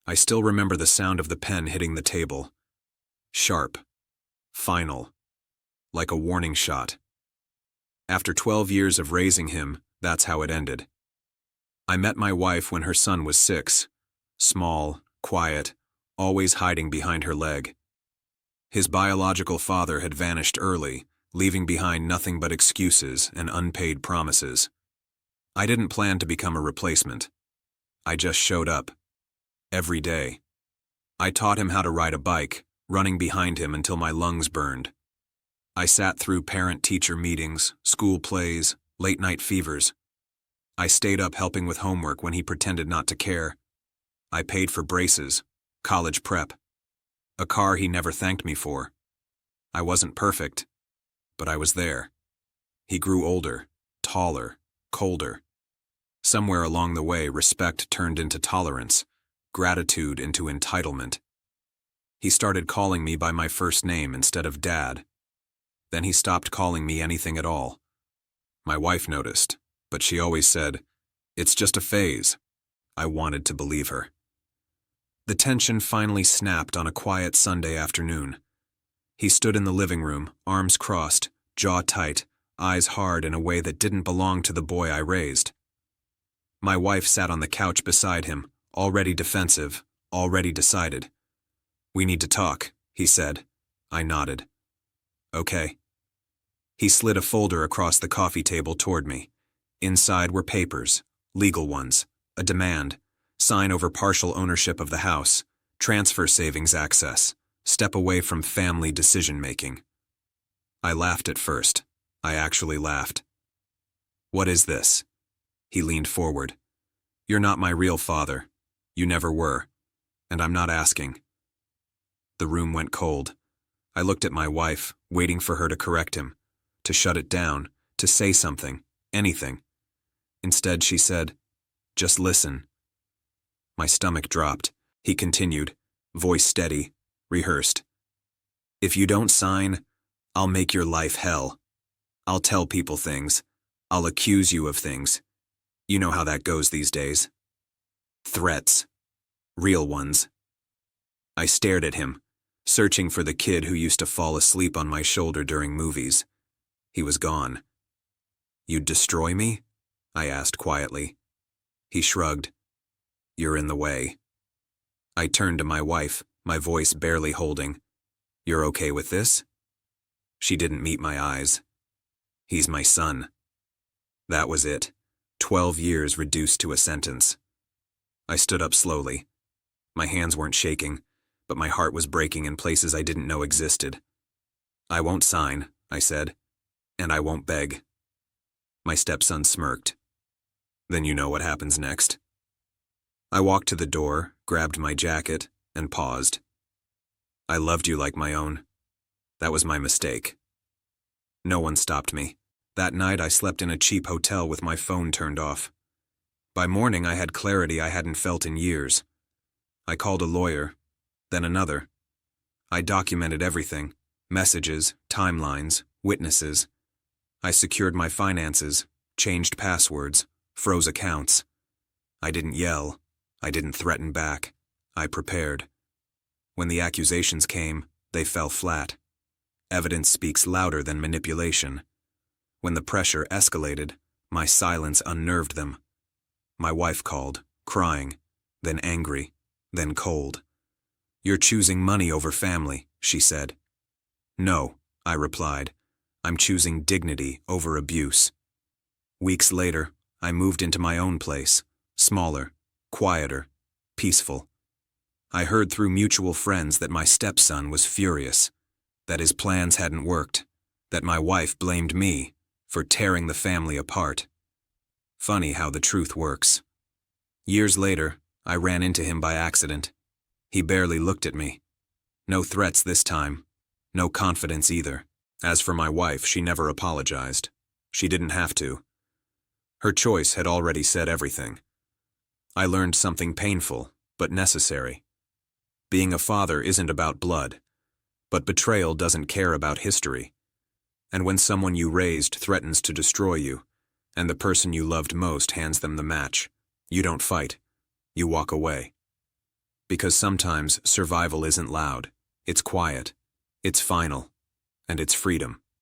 I still remember the sound of the pen hitting the table. Sharp. Final. Like a warning shot. After 12 years of raising him, that's how it ended. I met my wife when her son was 6. Small, quiet, always hiding behind her leg. His biological father had vanished early, leaving behind nothing but excuses and unpaid promises. I didn't plan to become a replacement. I just showed up. Every day. I taught him how to ride a bike, running behind him until my lungs burned. I sat through parent-teacher meetings, school plays, late-night fevers. I stayed up helping with homework when he pretended not to care. I paid for braces, college prep, a car he never thanked me for. I wasn't perfect, but I was there. He grew older, taller, colder. Somewhere along the way, respect turned into tolerance, gratitude into entitlement. He started calling me by my first name instead of Dad. Then he stopped calling me anything at all. My wife noticed, but she always said, "It's just a phase." I wanted to believe her. The tension finally snapped on a quiet Sunday afternoon. He stood in the living room, arms crossed, jaw tight, eyes hard in a way that didn't belong to the boy I raised. My wife sat on the couch beside him, already defensive, already decided. "We need to talk," he said. I nodded. "Okay." He slid a folder across the coffee table toward me. Inside were papers, legal ones, a demand, sign over partial ownership of the house, transfer savings access, step away from family decision-making. I laughed at first. I actually laughed. "What is this?" He leaned forward. "You're not my real father. You never were. And I'm not asking." The room went cold. I looked at my wife, waiting for her to correct him, to shut it down, to say something, anything. Instead, she said, "Just listen." My stomach dropped. He continued, voice steady, rehearsed. "If you don't sign, I'll make your life hell. I'll tell people things. I'll accuse you of things. You know how that goes these days. Threats. Real ones." I stared at him, searching for the kid who used to fall asleep on my shoulder during movies. He was gone. "You'd destroy me?" I asked quietly. He shrugged. "You're in the way." I turned to my wife, my voice barely holding. "You're okay with this?" She didn't meet my eyes. "He's my son." That was it. 12 years reduced to a sentence. I stood up slowly. My hands weren't shaking, but my heart was breaking in places I didn't know existed. "I won't sign," I said, "and I won't beg." My stepson smirked. "Then you know what happens next." I walked to the door, grabbed my jacket, and paused. "I loved you like my own. That was my mistake." No one stopped me. That night I slept in a cheap hotel with my phone turned off. By morning I had clarity I hadn't felt in years. I called a lawyer, then another. I documented everything, messages, timelines, witnesses. I secured my finances, changed passwords, froze accounts. I didn't yell. I didn't threaten back. I prepared. When the accusations came, they fell flat. Evidence speaks louder than manipulation. When the pressure escalated, my silence unnerved them. My wife called, crying, then angry, then cold. "You're choosing money over family," she said. "No," I replied. "I'm choosing dignity over abuse." Weeks later, I moved into my own place, smaller, quieter, peaceful. I heard through mutual friends that my stepson was furious, that his plans hadn't worked, that my wife blamed me for tearing the family apart. Funny how the truth works. Years later, I ran into him by accident. He barely looked at me. No threats this time. No confidence either. As for my wife, she never apologized. She didn't have to. Her choice had already said everything. I learned something painful, but necessary. Being a father isn't about blood, but betrayal doesn't care about history. And when someone you raised threatens to destroy you, and the person you loved most hands them the match, you don't fight. You walk away. Because sometimes survival isn't loud, it's quiet, it's final, and it's freedom.